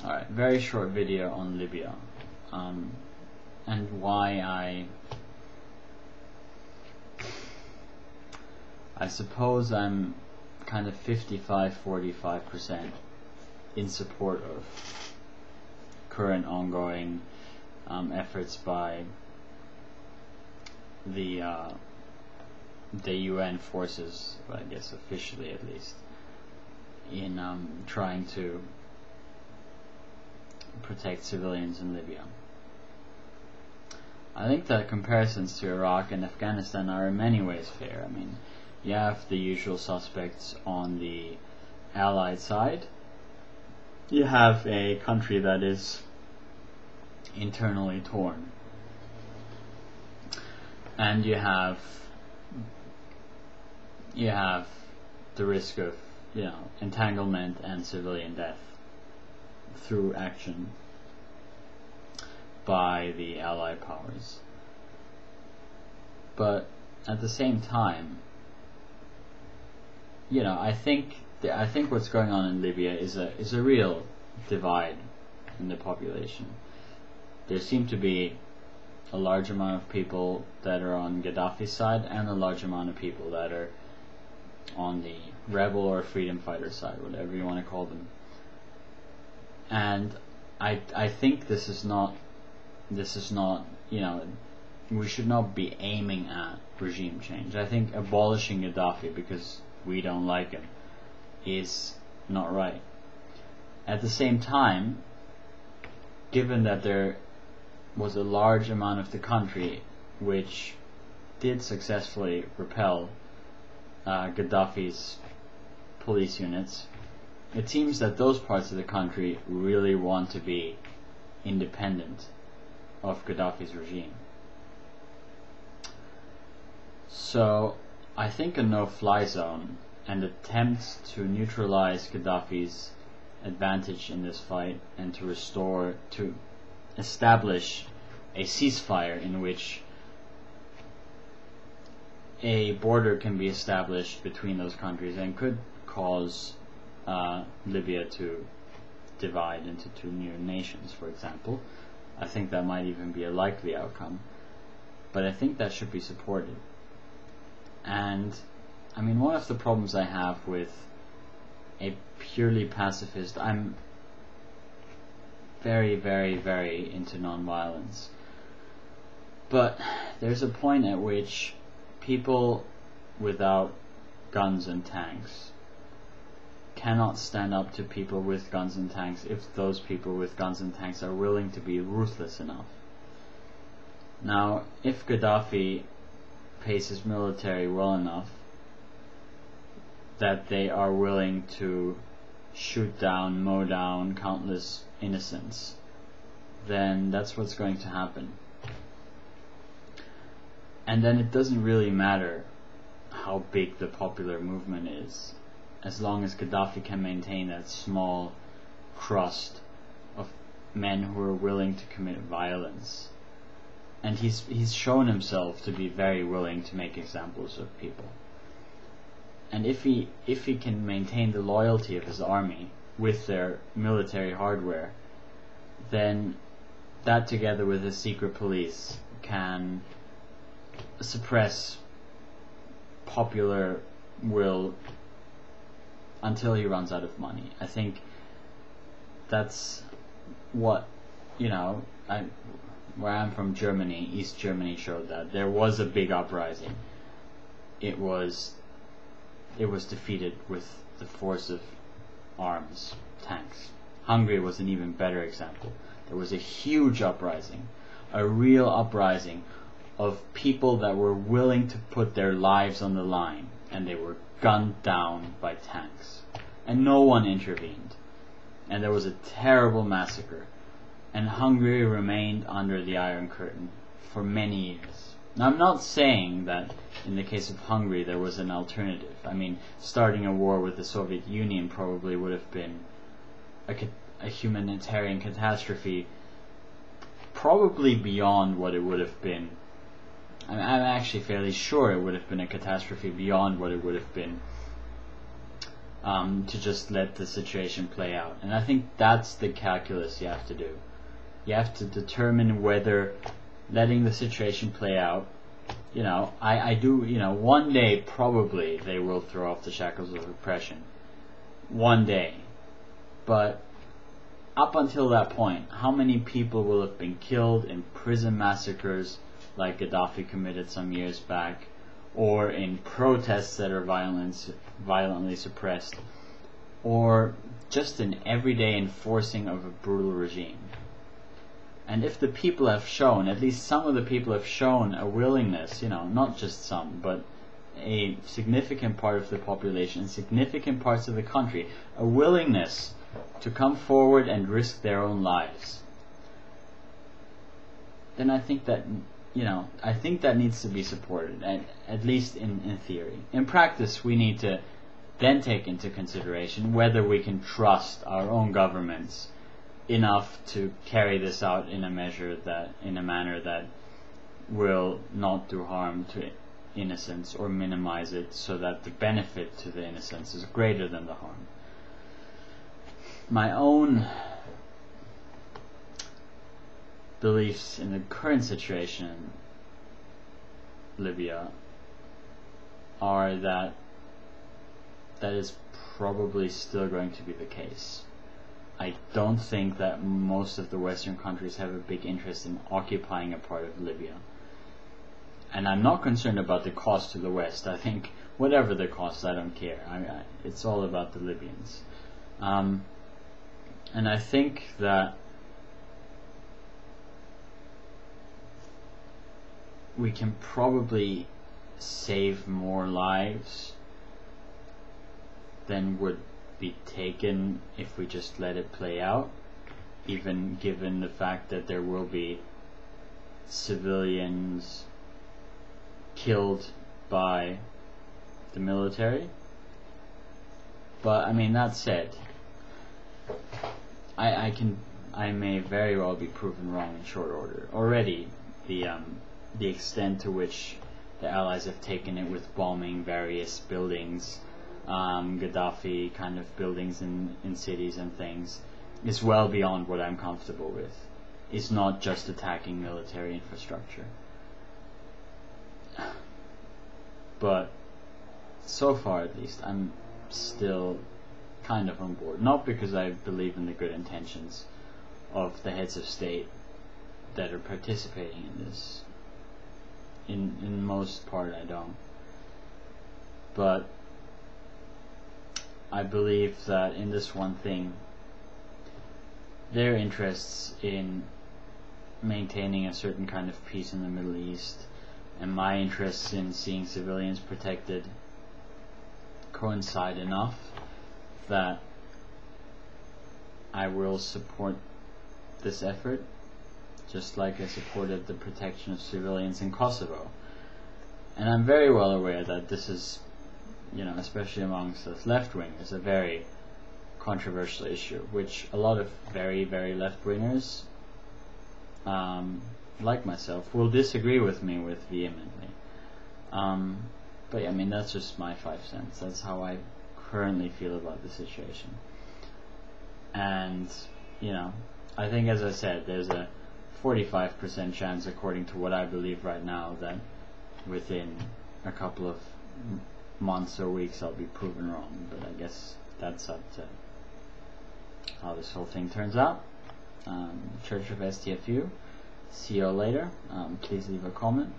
Alright, very short video on Libya, and why I suppose I'm kind of 55-45% in support of current ongoing efforts by the UN forces, I guess officially at least, in trying to protect civilians in Libya. I think that comparisons to Iraq and Afghanistan are in many ways fair. I mean, you have the usual suspects on the Allied side. You have a country that is internally torn, and you have the risk of, entanglement and civilian death through action by the Allied powers. But at the same time, I think what's going on in Libya is a real divide in the population. There seem to be a large amount of people that are on Gaddafi's side and a large amount of people that are on the rebel or freedom fighter side, whatever you want to call them. And I think this is not we should not be aiming at regime change. I think abolishing Gaddafi because we don't like him is not right. At the same time, given that there was a large amount of the country which did successfully repel Gaddafi's police units, it seems that those parts of the country really want to be independent of Gaddafi's regime. So I think a no-fly zone and attempts to neutralize Gaddafi's advantage in this fight and to establish a ceasefire in which a border can be established between those countries and could cause Libya to divide into two new nations, for example. I think that might even be a likely outcome, but I think that should be supported. And I mean, one of the problems I have with a purely pacifist, I'm very, very, very into non-violence, but there's a point at which people without guns and tanks cannot stand up to people with guns and tanks if those people with guns and tanks are willing to be ruthless enough. Now, if Gaddafi pays his military well enough that they are willing to shoot down, mow down countless innocents, then that's what's going to happen. And then it doesn't really matter how big the popular movement is, as long as Gaddafi can maintain that small crust of men who are willing to commit violence. And he's shown himself to be very willing to make examples of people. And if he can maintain the loyalty of his army with their military hardware, then that together with his secret police can suppress popular will until he runs out of money. I think that's what, where I'm from, Germany, East Germany, showed that there was a big uprising. It was defeated with the force of arms, tanks. Hungary was an even better example. There was a huge uprising, a real uprising of people that were willing to put their lives on the line, and they were gunned down by tanks. And no one intervened. And there was a terrible massacre. And Hungary remained under the Iron Curtain for many years. Now, I'm not saying that in the case of Hungary there was an alternative. I mean, starting a war with the Soviet Union probably would have been a humanitarian catastrophe, probably beyond what it would have been. I'm actually fairly sure it would have been a catastrophe beyond what it would have been to just let the situation play out. And I think that's the calculus you have to do. You have to determine whether letting the situation play out, I do, one day probably they will throw off the shackles of oppression. One day. But up until that point, how many people will have been killed in prison massacres like Gaddafi committed some years back, or in protests that are violently suppressed, or just in everyday enforcing of a brutal regime? And if the people have shown, at least some of the people have shown a willingness, not just some, but a significant part of the population, significant parts of the country, a willingness to come forward and risk their own lives, then I think that needs to be supported, at least in theory. In practice, we need to then take into consideration whether we can trust our own governments enough to carry this out in a manner that will not do harm to innocents or minimize it, so that the benefit to the innocents is greater than the harm. My own beliefs in the current situation in Libya are that is probably still going to be the case. I don't think that most of the Western countries have a big interest in occupying a part of Libya. And I'm not concerned about the cost to the West. I think whatever the cost, I don't care. It's all about the Libyans. And I think that we can probably save more lives than would be taken if we just let it play out, even given the fact that there will be civilians killed by the military. But that said, I may very well be proven wrong in short order. Already the extent to which the Allies have taken it with bombing various buildings, Gaddafi kind of buildings in cities and things, is well beyond what I'm comfortable with. It's not just attacking military infrastructure. But so far at least, I'm still kind of on board. Not because I believe in the good intentions of the heads of state that are participating in this. In most part I don't. But I believe that in this one thing, their interests in maintaining a certain kind of peace in the Middle East and my interests in seeing civilians protected coincide enough that I will support this effort, just like I supported the protection of civilians in Kosovo. And I'm very well aware that this is, especially amongst us left-wingers, a very controversial issue, which a lot of very, very left-wingers, like myself, will disagree with me with vehemently. But yeah, that's just my 5 cents. That's how I currently feel about the situation. And, I think, as I said, there's a 45% chance, according to what I believe right now, that within a couple of months or weeks I'll be proven wrong. But I guess that's up to how this whole thing turns out. Church of STFU. See you all later. Please leave a comment.